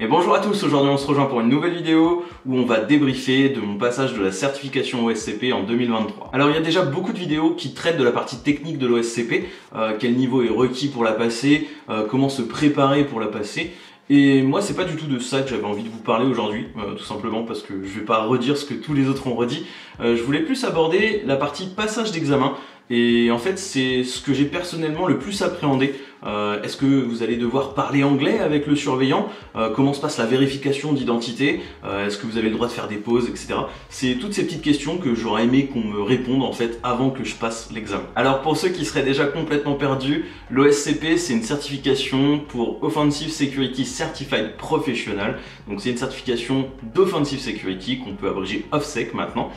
Et bonjour à tous, aujourd'hui on se rejoint pour une nouvelle vidéo où on va débriefer de mon passage de la certification OSCP en 2023. Alors il y a déjà beaucoup de vidéos qui traitent de la partie technique de l'OSCP, quel niveau est requis pour la passer, comment se préparer pour la passer. Et moi c'est pas du tout de ça que j'avais envie de vous parler aujourd'hui, tout simplement parce que je vais pas redire ce que tous les autres ont redit. Je voulais plus aborder la partie passage d'examen. Et en fait, c'est ce que j'ai personnellement le plus appréhendé. Est-ce que vous allez devoir parler anglais avec le surveillant? Comment se passe la vérification d'identité? Est-ce que vous avez le droit de faire des pauses, etc. C'est toutes ces petites questions que j'aurais aimé qu'on me réponde en fait avant que je passe l'examen. Alors pour ceux qui seraient déjà complètement perdus, l'OSCP c'est une certification pour Offensive Security Certified Professional. Donc c'est une certification d'Offensive Security qu'on peut abréger OffSec maintenant.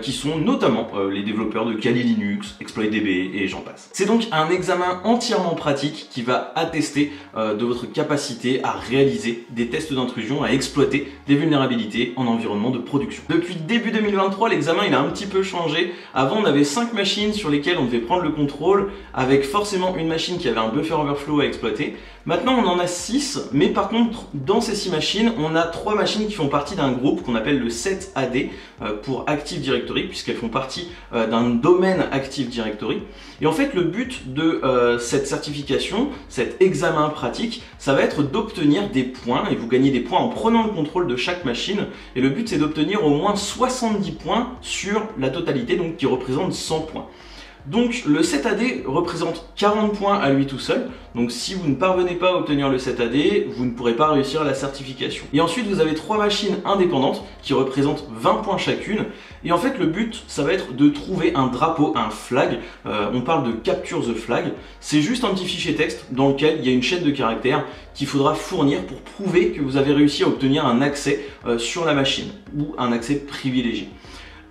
Qui sont notamment les développeurs de Kali Linux, ExploitDB et j'en passe. C'est donc un examen entièrement pratique qui va attester de votre capacité à réaliser des tests d'intrusion, à exploiter des vulnérabilités en environnement de production. Depuis début 2023, l'examen il a un petit peu changé. Avant, on avait 5 machines sur lesquelles on devait prendre le contrôle, avec forcément une machine qui avait un buffer overflow à exploiter. Maintenant, on en a 6, mais par contre, dans ces 6 machines, on a 3 machines qui font partie d'un groupe qu'on appelle le 7AD pour Active Directory, puisqu'elles font partie d'un domaine Active Directory. Et en fait, le but de cette certification, cet examen pratique, ça va être d'obtenir des points, et vous gagnez des points en prenant le contrôle de chaque machine. Et le but, c'est d'obtenir au moins 70 points sur la totalité, donc qui représente 100 points. Donc le 7AD représente 40 points à lui tout seul, donc si vous ne parvenez pas à obtenir le 7AD, vous ne pourrez pas réussir la certification. Et ensuite vous avez 3 machines indépendantes qui représentent 20 points chacune, et en fait le but ça va être de trouver un drapeau, un flag, on parle de Capture the Flag, c'est juste un petit fichier texte dans lequel il y a une chaîne de caractères qu'il faudra fournir pour prouver que vous avez réussi à obtenir un accès sur la machine, ou un accès privilégié.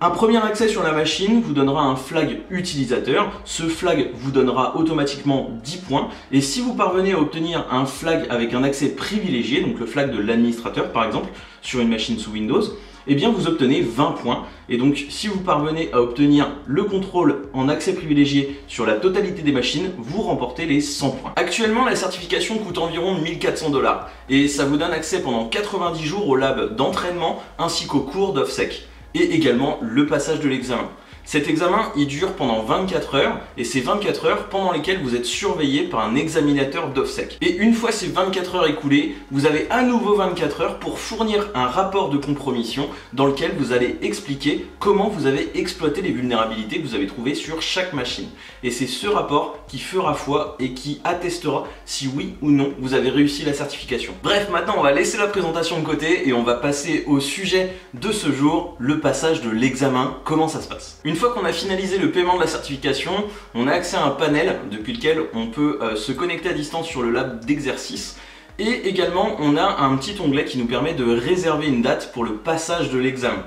Un premier accès sur la machine vous donnera un flag utilisateur, ce flag vous donnera automatiquement 10 points et si vous parvenez à obtenir un flag avec un accès privilégié, donc le flag de l'administrateur par exemple, sur une machine sous Windows, eh bien vous obtenez 20 points et donc si vous parvenez à obtenir le contrôle en accès privilégié sur la totalité des machines, vous remportez les 100 points. Actuellement la certification coûte environ 1400 $ et ça vous donne accès pendant 90 jours au lab d'entraînement ainsi qu'au cours d'OffSec. Et également le passage de l'examen. Cet examen, il dure pendant 24 heures et c'est 24 heures pendant lesquelles vous êtes surveillé par un examinateur d'OffSec. Et une fois ces 24 heures écoulées, vous avez à nouveau 24 heures pour fournir un rapport de compromission dans lequel vous allez expliquer comment vous avez exploité les vulnérabilités que vous avez trouvées sur chaque machine. Et c'est ce rapport qui fera foi et qui attestera si oui ou non vous avez réussi la certification. Bref, maintenant on va laisser la présentation de côté et on va passer au sujet de ce jour, le passage de l'examen. Comment ça se passe? Une fois qu'on a finalisé le paiement de la certification, on a accès à un panel depuis lequel on peut se connecter à distance sur le lab d'exercice. Et également, on a un petit onglet qui nous permet de réserver une date pour le passage de l'examen.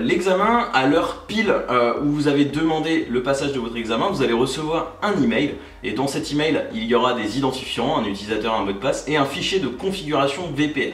L'examen, à l'heure pile où vous avez demandé le passage de votre examen, vous allez recevoir un email. Et dans cet email, il y aura des identifiants, un utilisateur, un mot de passe et un fichier de configuration VPN.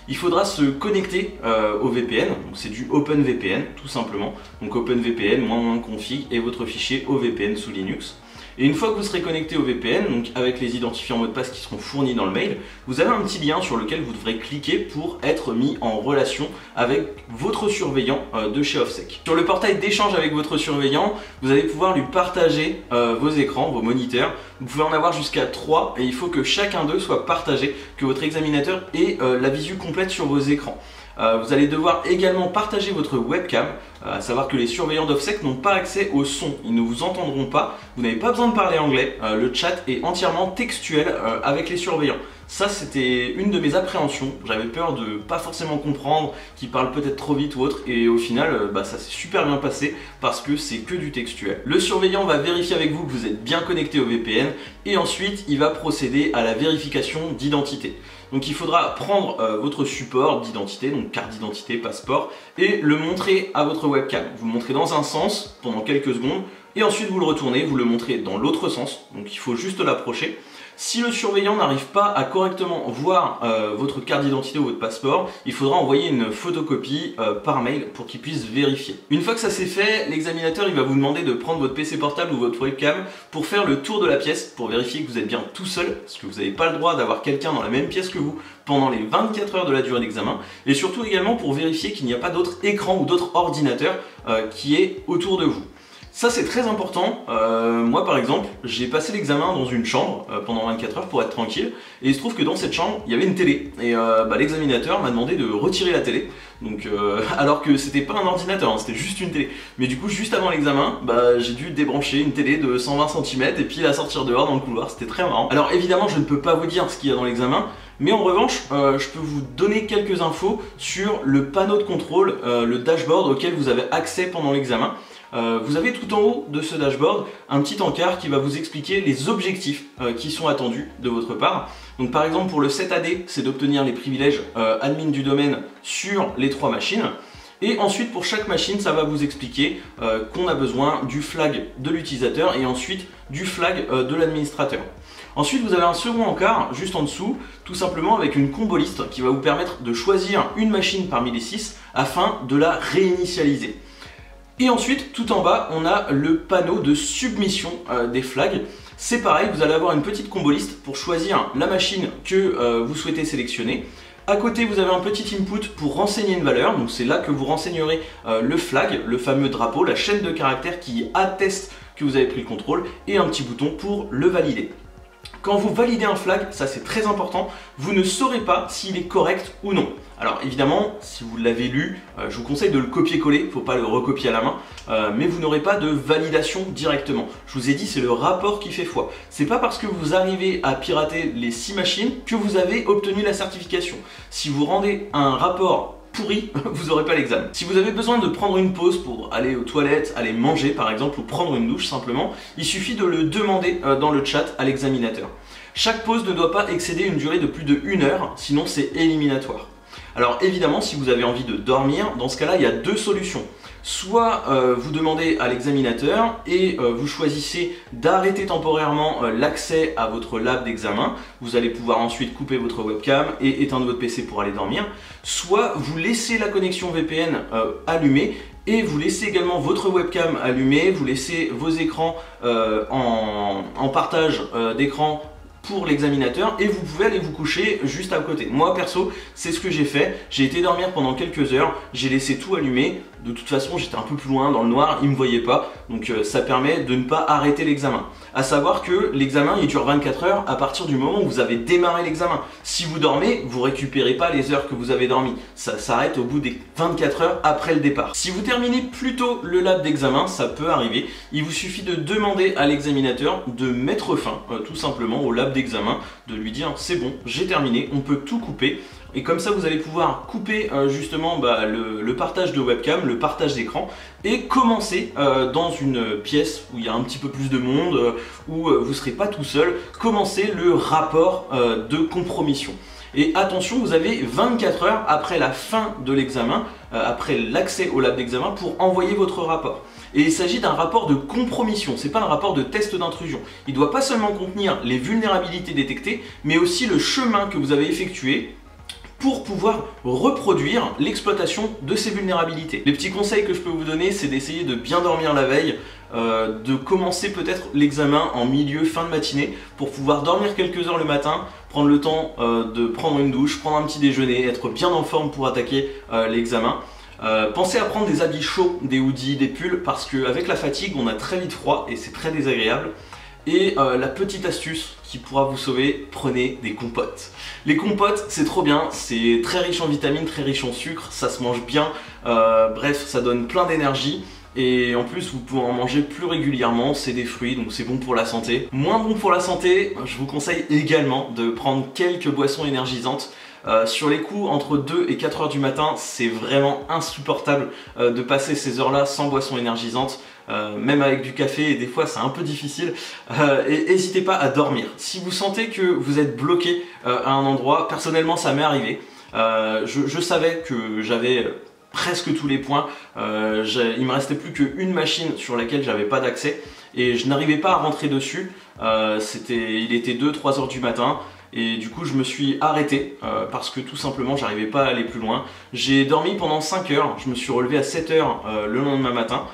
Il faudra se connecter au VPN, c'est du OpenVPN tout simplement. Donc OpenVPN, -config et votre fichier OVPN sous Linux. Et une fois que vous serez connecté au VPN, donc avec les identifiants mots de passe qui seront fournis dans le mail, vous avez un petit lien sur lequel vous devrez cliquer pour être mis en relation avec votre surveillant de chez OffSec. Sur le portail d'échange avec votre surveillant, vous allez pouvoir lui partager vos écrans, vos moniteurs. Vous pouvez en avoir jusqu'à 3 et il faut que chacun d'eux soit partagé, que votre examinateur ait la visu complète sur vos écrans. Vous allez devoir également partager votre webcam, à savoir que les surveillants d'OffSec n'ont pas accès au son, ils ne vous entendront pas, vous n'avez pas besoin de parler anglais, le chat est entièrement textuel avec les surveillants. Ça c'était une de mes appréhensions, j'avais peur de pas forcément comprendre, qu'ils parlent peut-être trop vite ou autre, et au final ça s'est super bien passé parce que c'est que du textuel. Le surveillant va vérifier avec vous que vous êtes bien connecté au VPN et ensuite il va procéder à la vérification d'identité. Donc il faudra prendre votre support d'identité, donc carte d'identité, passeport, et le montrer à votre webcam. Vous le montrez dans un sens pendant quelques secondes, et ensuite vous le retournez, vous le montrez dans l'autre sens, donc il faut juste l'approcher. Si le surveillant n'arrive pas à correctement voir votre carte d'identité ou votre passeport, il faudra envoyer une photocopie par mail pour qu'il puisse vérifier. Une fois que ça c'est fait, l'examinateur il va vous demander de prendre votre PC portable ou votre webcam pour faire le tour de la pièce, pour vérifier que vous êtes bien tout seul, parce que vous n'avez pas le droit d'avoir quelqu'un dans la même pièce que vous pendant les 24 heures de la durée d'examen, et surtout également pour vérifier qu'il n'y a pas d'autres écrans ou d'autres ordinateurs qui est autour de vous. Ça c'est très important, moi par exemple j'ai passé l'examen dans une chambre pendant 24 heures pour être tranquille, et il se trouve que dans cette chambre il y avait une télé, et l'examinateur m'a demandé de retirer la télé, donc alors que c'était pas un ordinateur, hein, c'était juste une télé, mais du coup juste avant l'examen j'ai dû débrancher une télé de 120 cm et puis la sortir dehors dans le couloir, c'était très marrant. Alors évidemment je ne peux pas vous dire ce qu'il y a dans l'examen, mais en revanche, je peux vous donner quelques infos sur le panneau de contrôle, le dashboard auquel vous avez accès pendant l'examen. Vous avez tout en haut de ce dashboard un petit encart qui va vous expliquer les objectifs qui sont attendus de votre part. Donc par exemple pour le 7AD, c'est d'obtenir les privilèges admin du domaine sur les 3 machines. Et ensuite pour chaque machine, ça va vous expliquer qu'on a besoin du flag de l'utilisateur et ensuite du flag de l'administrateur. Ensuite vous avez un second encart juste en dessous, tout simplement avec une combo liste qui va vous permettre de choisir une machine parmi les 6 afin de la réinitialiser. Et ensuite, tout en bas, on a le panneau de submission des flags. C'est pareil, vous allez avoir une petite combo liste pour choisir la machine que vous souhaitez sélectionner. À côté, vous avez un petit input pour renseigner une valeur, donc c'est là que vous renseignerez le flag, le fameux drapeau, la chaîne de caractères qui atteste que vous avez pris le contrôle, et un petit bouton pour le valider. Quand vous validez un flag, ça c'est très important, vous ne saurez pas s'il est correct ou non. Alors évidemment, si vous l'avez lu, je vous conseille de le copier-coller, il ne faut pas le recopier à la main, mais vous n'aurez pas de validation directement. Je vous ai dit, c'est le rapport qui fait foi. C'est pas parce que vous arrivez à pirater les 6 machines que vous avez obtenu la certification. Si vous rendez un rapport pourri, vous n'aurez pas l'examen. Si vous avez besoin de prendre une pause pour aller aux toilettes, aller manger par exemple, ou prendre une douche simplement, il suffit de le demander dans le chat à l'examinateur. Chaque pause ne doit pas excéder une durée de plus de 1 heure, sinon c'est éliminatoire. Alors évidemment, si vous avez envie de dormir, dans ce cas-là, il y a 2 solutions. Soit vous demandez à l'examinateur et vous choisissez d'arrêter temporairement l'accès à votre lab d'examen. Vous allez pouvoir ensuite couper votre webcam et éteindre votre PC pour aller dormir. Soit vous laissez la connexion VPN allumée et vous laissez également votre webcam allumée, vous laissez vos écrans en partage d'écran pour l'examinateur et vous pouvez aller vous coucher juste à côté. Moi perso, c'est ce que j'ai fait. J'ai été dormir pendant quelques heures, j'ai laissé tout allumé. De toute façon, j'étais un peu plus loin dans le noir, ils ne me voyaient pas. Donc ça permet de ne pas arrêter l'examen. À savoir que l'examen il dure 24 heures à partir du moment où vous avez démarré l'examen. Si vous dormez, vous récupérez pas les heures que vous avez dormi. Ça s'arrête au bout des 24 heures après le départ. Si vous terminez plus tôt le lab d'examen, ça peut arriver. Il vous suffit de demander à l'examinateur de mettre fin tout simplement au lab d'examen, de lui dire c'est bon, j'ai terminé, on peut tout couper. Et comme ça, vous allez pouvoir couper justement le partage de webcam, le partage d'écran et commencer dans une pièce où il y a un petit peu plus de monde, où vous ne serez pas tout seul, commencer le rapport de compromission. Et attention, vous avez 24 heures après la fin de l'examen, après l'accès au lab d'examen pour envoyer votre rapport. Et il s'agit d'un rapport de compromission, c'est pas un rapport de test d'intrusion. Il ne doit pas seulement contenir les vulnérabilités détectées, mais aussi le chemin que vous avez effectué pour pouvoir reproduire l'exploitation de ces vulnérabilités. Les petits conseils que je peux vous donner, c'est d'essayer de bien dormir la veille, de commencer peut-être l'examen en milieu, fin de matinée, pour pouvoir dormir quelques heures le matin, prendre le temps de prendre une douche, prendre un petit déjeuner, être bien en forme pour attaquer l'examen. Pensez à prendre des habits chauds, des hoodies, des pulls, parce qu'avec la fatigue, on a très vite froid et c'est très désagréable. Et la petite astuce qui pourra vous sauver, prenez des compotes. Les compotes, c'est trop bien, c'est très riche en vitamines, très riche en sucre, ça se mange bien, bref, ça donne plein d'énergie. Et en plus, vous pouvez en manger plus régulièrement, c'est des fruits, donc c'est bon pour la santé. Moins bon pour la santé, je vous conseille également de prendre quelques boissons énergisantes. Sur les coups, entre 2 et 4 heures du matin, c'est vraiment insupportable de passer ces heures-là sans boisson énergisante. Même avec du café, et des fois c'est un peu difficile. Et n'hésitez pas à dormir. Si vous sentez que vous êtes bloqué à un endroit, personnellement ça m'est arrivé. Je savais que j'avais presque tous les points. Il me restait plus qu'une machine sur laquelle j'avais pas d'accès et je n'arrivais pas à rentrer dessus. Il était 2-3 heures du matin. Et du coup je me suis arrêté parce que tout simplement j'arrivais pas à aller plus loin. J'ai dormi pendant 5 heures, je me suis relevé à 7 heures le lendemain matin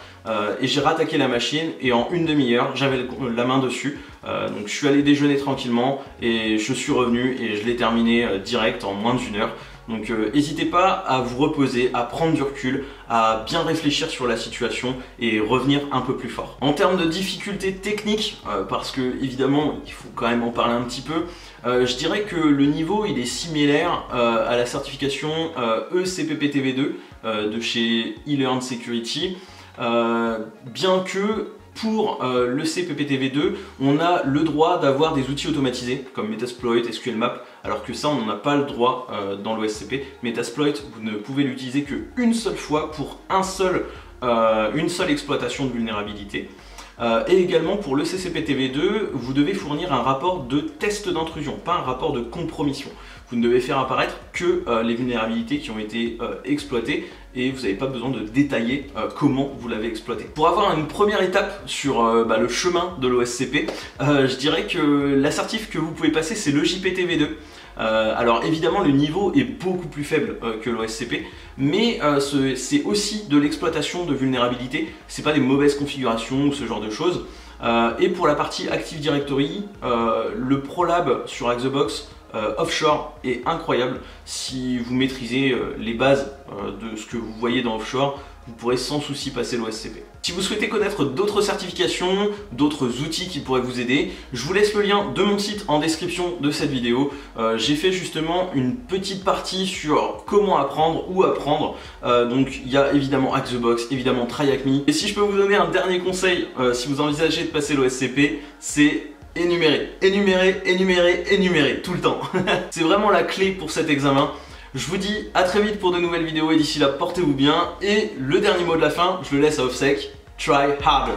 et j'ai rattaqué la machine et en une demi-heure j'avais la main dessus. Donc je suis allé déjeuner tranquillement et je suis revenu et je l'ai terminé direct en moins d'1 heure. Donc n'hésitez pas à vous reposer, à prendre du recul, à bien réfléchir sur la situation et revenir un peu plus fort. En termes de difficultés techniques, parce que évidemment il faut quand même en parler un petit peu, je dirais que le niveau il est similaire à la certification ECPPTV2 de chez eLearn Security, bien que pour le CPPTV2, on a le droit d'avoir des outils automatisés comme Metasploit, SQLmap, alors que ça on n'en a pas le droit dans l'OSCP. Metasploit, vous ne pouvez l'utiliser qu'une seule fois pour une seule exploitation de vulnérabilité. Et également pour le CCPTV2, vous devez fournir un rapport de test d'intrusion, pas un rapport de compromission. Vous ne devez faire apparaître que les vulnérabilités qui ont été exploitées et vous n'avez pas besoin de détailler comment vous l'avez exploité. Pour avoir une première étape sur le chemin de l'OSCP, je dirais que l'assertif que vous pouvez passer c'est le JPTV2. Alors évidemment le niveau est beaucoup plus faible que l'OSCP, mais c'est aussi de l'exploitation de vulnérabilités, c'est pas des mauvaises configurations ou ce genre de choses. Et pour la partie Active Directory, le ProLab sur Hack-the-Box Offshore est incroyable. Si vous maîtrisez les bases de ce que vous voyez dans Offshore, vous pourrez sans souci passer l'OSCP. Si vous souhaitez connaître d'autres certifications, d'autres outils qui pourraient vous aider, je vous laisse le lien de mon site en description de cette vidéo. J'ai fait justement une petite partie sur comment apprendre, où apprendre. Donc il y a évidemment Hack-the-Box, évidemment TryHackMe. Et si je peux vous donner un dernier conseil, si vous envisagez de passer l'OSCP, c'est énumérer, énumérer, énumérer, énumérer, tout le temps. C'est vraiment la clé pour cet examen. Je vous dis à très vite pour de nouvelles vidéos et d'ici là, portez-vous bien. Et le dernier mot de la fin, je le laisse à Offsec, try harder.